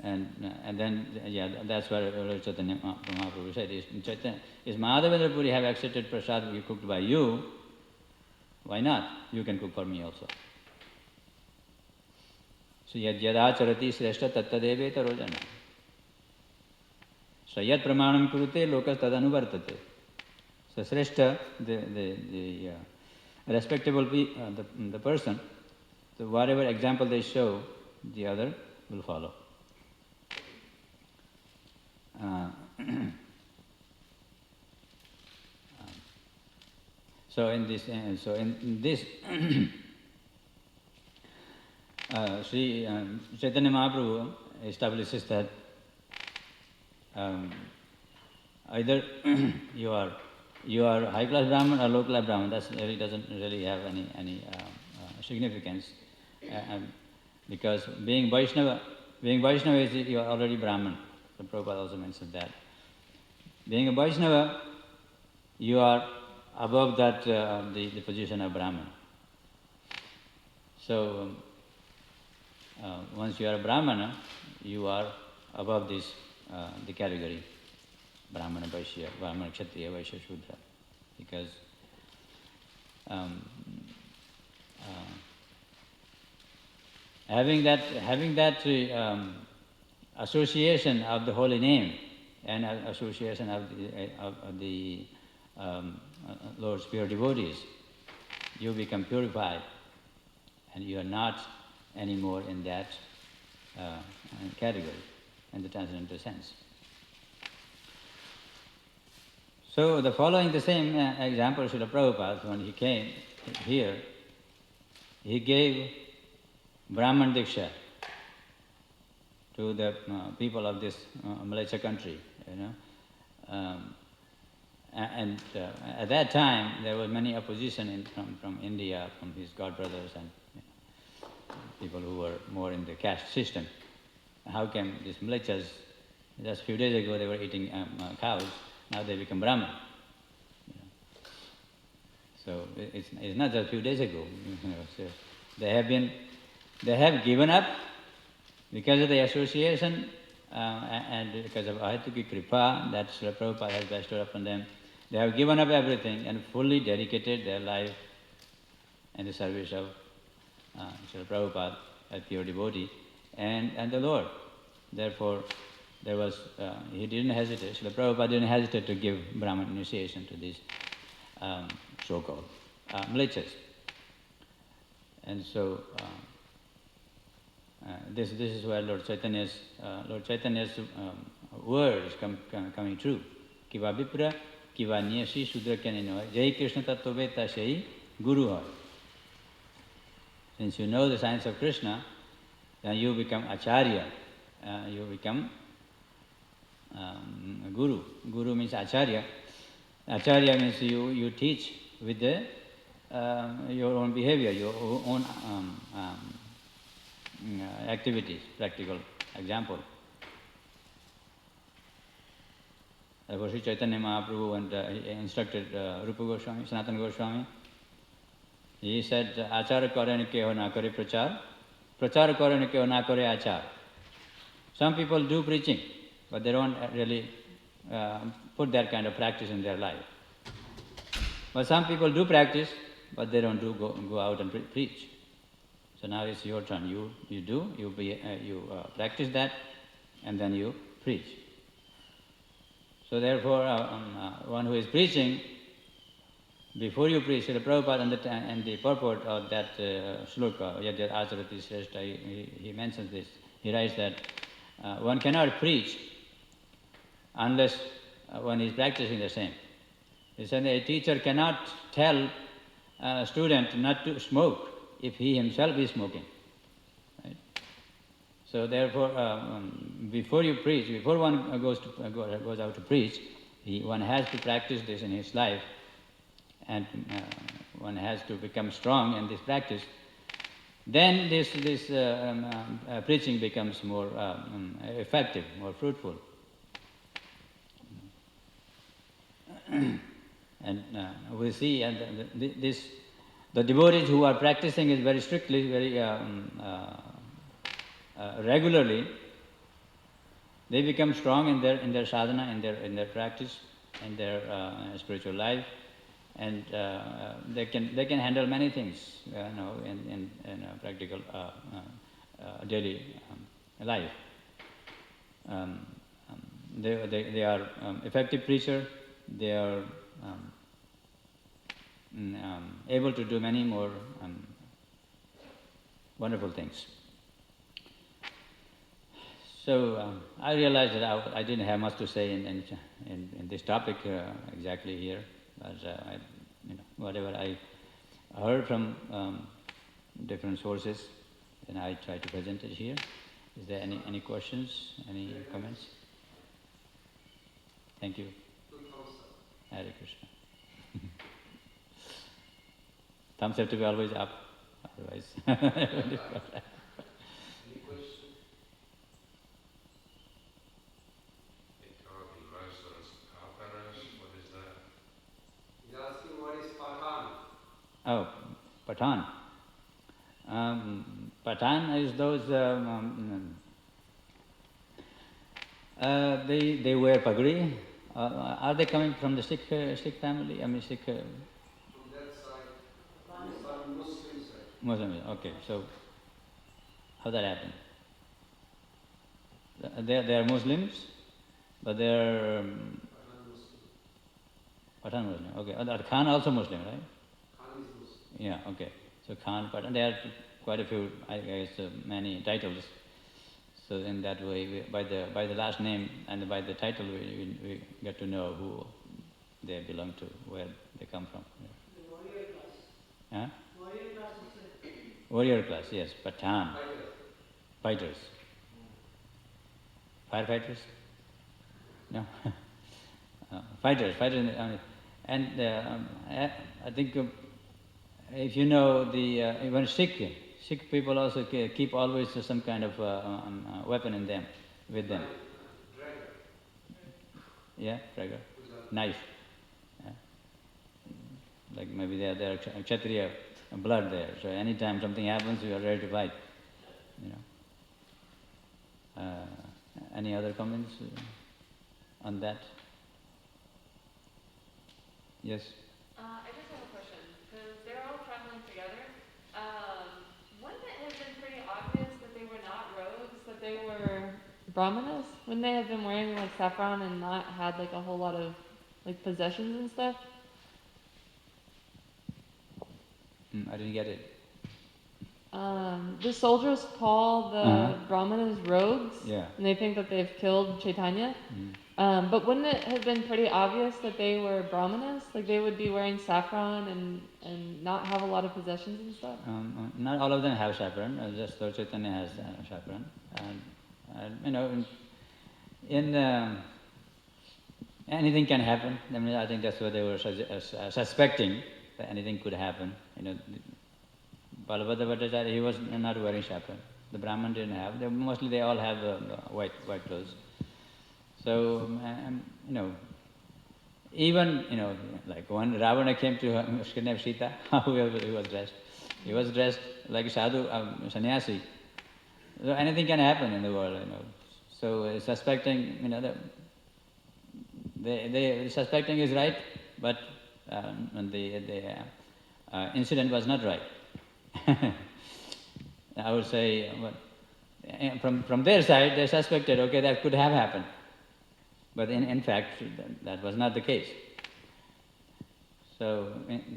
And then, that's what Chaitanya Mahaprabhu said. Is Madhavendra Puri have accepted prasad cooked by you, why not? You can cook for me also. So yad yadacharati sreshta tattadeve tarojana. So yad pramanam kurute lokas tadanuvartate. So sreshta, the respectable the person, so whatever example they show, the other will follow. So in this Sri Chaitanya Mahaprabhu establishes that either you are high class Brahman or low class Brahman. That really doesn't really have any significance, because being Vaishnava is you are already Brahman. So Prabhupada also mentioned that. Being a Vaishnava, you are above that the position of Brahman. So once you are a Brahmana, you are above this the category Brahmana, Vaishya, Brahmana, Kshatriya, Vaishya, Shudra, because having that association of the holy name and association of the Lord's pure devotees, you become purified, and you are not anymore in that category, in the transcendental sense. So the following the same example, Srila Prabhupada, when he came here, he gave Brahman Diksha to the people of this Malaysia country, and at that time there was many opposition from India, from his godbrothers and people who were more in the caste system. How can these Malaysians, just a few days ago they were eating cows, now they become Brahman? So it's not just a few days ago. So they have given up because of the association and because of Ahituki Kripa that Srila Prabhupada has bestowed upon them. They have given up everything and fully dedicated their life in the service of Srila Prabhupada, a pure devotee, and the Lord. Therefore, he didn't hesitate, Srila Prabhupada didn't hesitate to give Brahman initiation to these so-called Malaysians. And so, this is where Lord Chaitanya's words coming true. Kiva Vipra, Kiva Nyasi Sudra Kanino, Jai Krishna Tattvaveta Shai Guru Hoy. Since you know the science of Krishna, then you become Acharya, you become Guru. Guru means Acharya. Acharya means you teach with your own behavior, your own activities, practical example. Therefore, Sri Chaitanya Mahaprabhu and he instructed Rupa Goswami, Sanatana Goswami. He said, Achara karane keho na kare prachar, prachar karane keho na kare achar. Some people do preaching, but they don't really put that kind of practice in their life. But some people do practice, but they don't go out and preach. So now it's your turn. You practice that, and then you preach. So therefore, one who is preaching, before you preach, Srila Prabhupada and the purport of that shloka, Yadyat Acharati Shrestha, he mentions this. He writes that one cannot preach unless one is practicing the same. He said a teacher cannot tell a student not to smoke if he himself is smoking. Right? So therefore, before you preach, before one goes out to preach, one has to practice this in his life, and one has to become strong in this practice. Then this preaching becomes more effective, more fruitful. And we see, and the devotees who are practicing it very strictly, very regularly, they become strong in their sadhana, in their practice, in their spiritual life, and they can handle many things, in practical daily life. They are effective preacher. They are able to do many more wonderful things. So I realized that I didn't have much to say in this topic exactly here, but whatever I heard from different sources, then I try to present it here. Is there any questions, any comments? Thank you. Hare Krishna. Thumbs have to be always up, otherwise. Any question? It can't be Muslims, Avaras, what is that? He's asking what Oh, Pathan. Pathan is those, they wear pagri. Are they coming from the Sikh family? I mean Sikh... From that side, some Muslim side. Muslim, okay. So, how that happened? They are Muslims, but they are Pathan Muslim. Okay, Khan also Muslim, right? Khan is Muslim. Yeah, okay. So Khan, Pathan, there are quite a few, I guess, many titles. So in that way, by the last name and by the title, we get to know who they belong to, where they come from. The warrior class. Huh? Warrior class is Warrior class, yes, Pathan. Fighters. Firefighters? No. Fighters. And I think if you know the even Sikh people also keep always some kind of weapon in them, with them. Yeah, dagger, knife. Yeah. Like maybe they are Kshatriya blood there. So anytime something happens, you are ready to fight. You know. Any other comments on that? Yes. I just have a question, because they're all traveling together. Wouldn't it have been pretty obvious that they were not rogues, that they were brahmanas? Wouldn't they have been wearing like saffron and not had like a whole lot of like possessions and stuff? I didn't get it. The soldiers call the brahmanas rogues, Yeah. and they think that they've killed Chaitanya. But wouldn't it have been pretty obvious that they were brahmanas? Like they would be wearing saffron and not have a lot of possessions and stuff? Not all of them have saffron, just Lord Chaitanya has saffron. And you know, anything can happen. I mean, I think that's what they were suspecting, that anything could happen. You know, Balabhadra Bhattacharya, he was not wearing saffron. The Brahman didn't have. Mostly they all have white clothes. So, you know, even, you know, like when Ravana came to kidnap Sita, how he was dressed? He was dressed like a sadhu, sannyasi. So anything can happen in the world, you know. So suspecting, you know, they suspecting is right, but the incident was not right. I would say, from their side, they suspected, okay, that could have happened. But in fact, that was not the case. So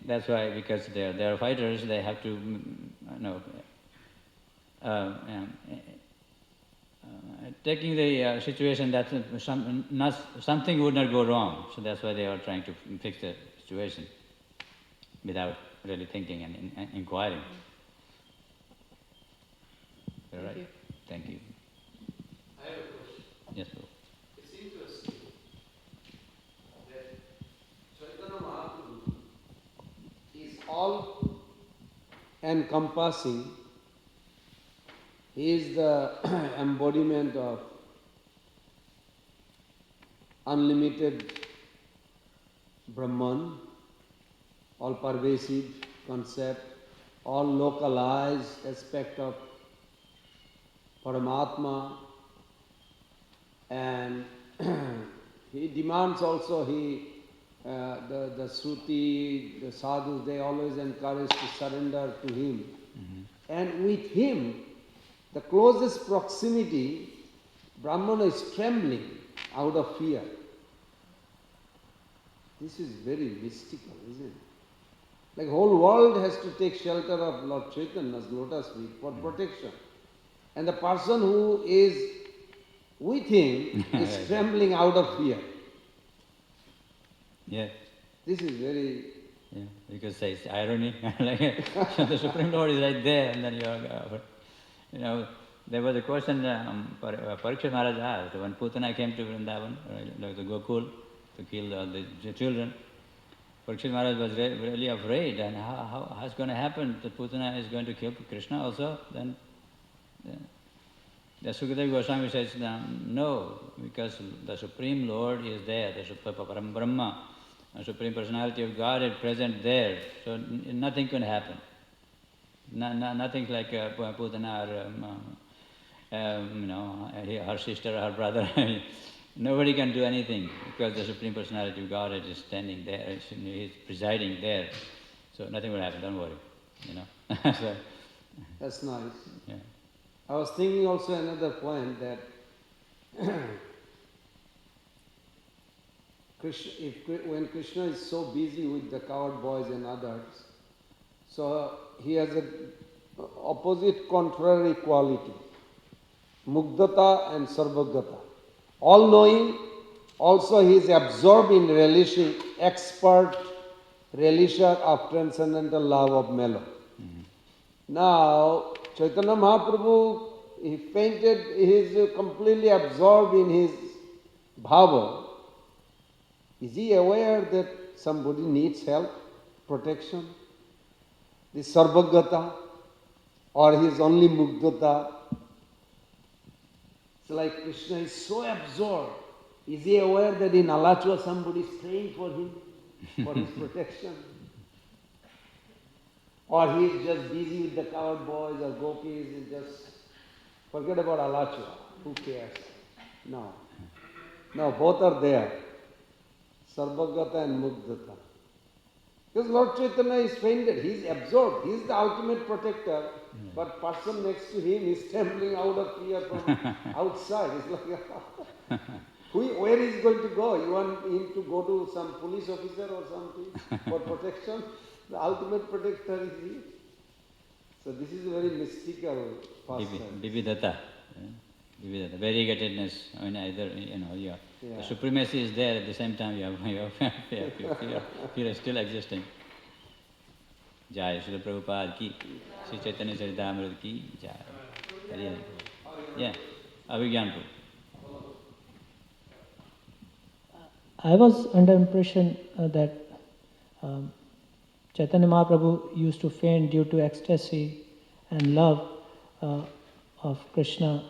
that's why, because they are fighters, they have to, taking the situation that something would not go wrong. So that's why they are trying to fix the situation without really thinking and inquiring. All right. Thank you. I have a question. Yes, Prabhu. It's interesting that Chaitanya Mahaprabhu is all encompassing. He is the embodiment of unlimited Brahman, all pervasive concept, all localized aspect of Paramatma, and he demands also, the Shruti, the sadhus, they always encourage to surrender to him. And with him, the closest proximity, Brahmana is trembling out of fear. This is very mystical, isn't it? Like whole world has to take shelter of Lord Chaitanya's lotus feet for protection. And the person who is with him is trembling out of fear. Yeah. This is very... Yeah, because it's irony. Like, the Supreme Lord is right there, and then you are... You know, there was a question Parikshit Maharaj asked when Putana came to Vrindavan, like the Gokul, to kill the children. Parikshit Maharaj was really afraid, and how it's going to happen that Putana is going to kill Krishna also? Then the Sukadeva Goswami says, no, because the Supreme Lord is there, the Param Brahma, a Supreme Personality of Godhead present there, so nothing can happen. Nothing like Putana or her sister or her brother. Nobody can do anything because the Supreme Personality of Godhead is standing there. He's presiding there, so nothing will happen. Don't worry. So, That's nice. yeah. I was thinking also another point that when Krishna is so busy with the coward boys and others, so he has an opposite contrary quality, mugdata and sarvagata. All-knowing, also he is absorbed in relishing, expert relisher of transcendental love of mellow. Now, Chaitanya Mahaprabhu, he fainted, he is completely absorbed in his bhava. Is he aware that somebody needs help, protection? This sarvagata, or he is only mugdata? It's like Krishna is so absorbed. Is he aware that in Alachua somebody is praying for him, for his protection? Or he is just busy with the coward boys or gopis and just forget about Alachua. Who cares? No. No, both are there. Sarvagata and Mugdata. Because Lord Chaitanya is fainted, he is absorbed, he is the ultimate protector, but person next to him is trembling out of fear from outside. It's like, where is he going to go? You want him to go to some police officer or something for protection? The ultimate protector is he. So this is a very mystical pastime. Vividata. Vividata. Variegatedness. I mean, either, the supremacy is there, at the same time you have fear is still existing. Jai Srila Prabhupada ki, Sri Chaitanya Charitamrita ki, Jai. Hari Hari. Yeah, Abhigyanpur. I was under impression that Chaitanya Mahaprabhu used to faint due to ecstasy and love of Krishna.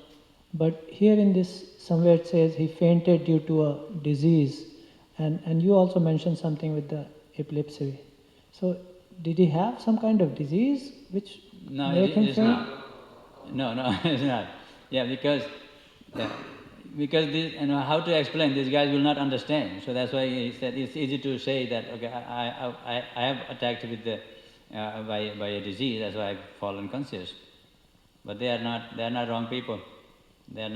But here in this, somewhere it says he fainted due to a disease. And you also mentioned something with the epilepsy. So did he have some kind of disease which made him faint? No, it's not. Yeah, because this, how to explain, these guys will not understand. So that's why he said it's easy to say that, okay, I have attacked with by a disease, that's why I've fallen conscious. But they are not wrong people. They are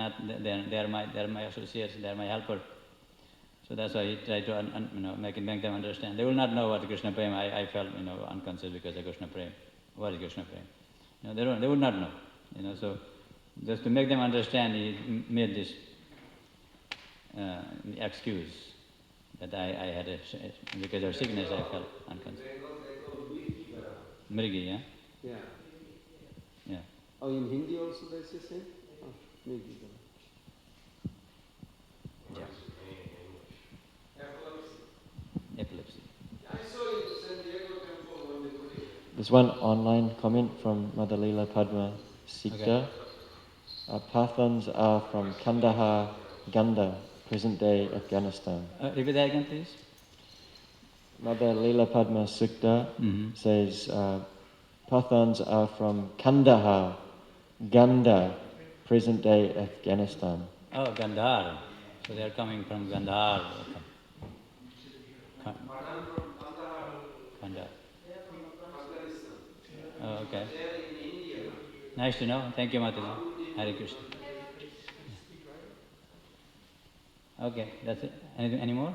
my associates, they are my helper. So that's why he tried to make them understand. They will not know what Krishna Prem. I felt unconscious because of Krishna Prem. What is Krishna Prem? They would not know. So just to make them understand, he made this excuse that I had because of sickness I felt unconscious. Mrigi, yeah? Yeah. Yeah. Oh, in Hindi also there's the same? Oh, Mrigi. Yeah. Epilepsy. There's one online comment from Mother Leela Padma Sikta. Okay. Pathans are from Kandahar, Ganda, present-day Afghanistan. Repeat that again, please. Mother Leela Padma Sukta says, Pathans are from Kandahar, Ganda, present-day Afghanistan. Oh, Gandhar. So they are coming from Gandhar. Kandahar. Oh, okay. Nice to know. Thank you, Mataji. Hare Krishna. Okay, that's it. Any more?